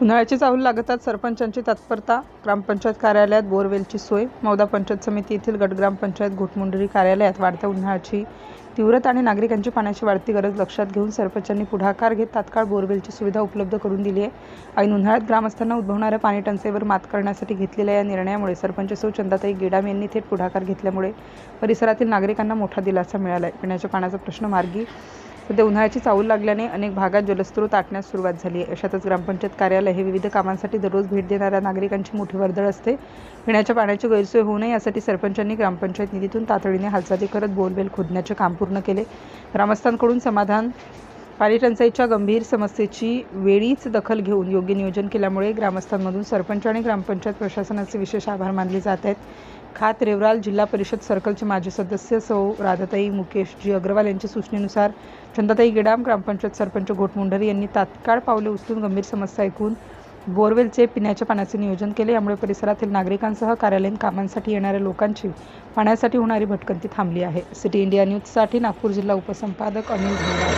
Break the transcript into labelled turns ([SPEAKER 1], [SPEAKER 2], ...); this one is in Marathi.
[SPEAKER 1] उन्हाळ्याची चाहूल लागताच सरपंचांची तत्परता। ग्रामपंचायत कार्यालयात बोरवेलची सोय। मौदा पंचायत समिती येथील गट ग्रामपंचायत घोटमुंडरी कार्यालयात वाढत्या उन्हाळ्याची तीव्रता आणि नागरिकांची पाण्याची वाढती गरज लक्षात घेऊन सरपंचांनी पुढाकार घेत तात्काळ बोरवेलची सुविधा उपलब्ध करून दिली आहे। ऐन उन्हाळ्यात ग्रामस्थांना उद्भवणाऱ्या पाणी टंचाईवर मात करण्यासाठी घेतलेल्या या निर्णयामुळे सरपंच सौ चंदाताई गेडाम यांनी थेट पुढाकार घेतल्यामुळे परिसरातील नागरिकांना मोठा दिलासा मिळाला आहे। पिण्याच्या पाण्याचा प्रश्न मार्गी सध्या उन्हाळ्याची चाहूल लागल्याने अनेक भागात जलस्रोत आटण्यास सुरुवात झाली आहे। अशातच ग्रामपंचायत कार्यालय हे विविध कामांसाठी दररोज भेट देणाऱ्या नागरिकांची मोठी वर्दळ असते। पिण्याच्या पाण्याची गैरसोय होऊ नये यासाठी सरपंचांनी ग्रामपंचायत निधीतून तातडीने हालचाली करत बोरवेल खोदण्याचे काम पूर्ण केले। ग्रामस्थांकडून समाधान। पाणी टंचाईच्या गंभीर समस्येची वेळीच दखल घेऊन योग्य नियोजन केल्यामुळे ग्रामस्थांमधून सरपंच आणि ग्रामपंचायत प्रशासनाचे विशेष आभार मानले जात आहेत। खात रेवराल जिल्हा परिषद सर्कलचे माजी सदस्य सौ राधाताई मुकेशजी अग्रवाल यांच्या सूचनेनुसार चंदाताई गेडाम ग्रामपंचायत सरपंच घोटमुंडरी यांनी तात्काळ पावले उचलून गंभीर समस्या ऐकून बोरवेलचे पिण्याच्या पाण्याचे नियोजन केले। यामुळे परिसरातील नागरिकांसह कार्यालयीन कामांसाठी येणाऱ्या लोकांची पाण्यासाठी होणारी भटकंती थांबली आहे। सिटी इंडिया न्यूजसाठी नागपूर जिल्हा उपसंपादक अनिल धोंडा।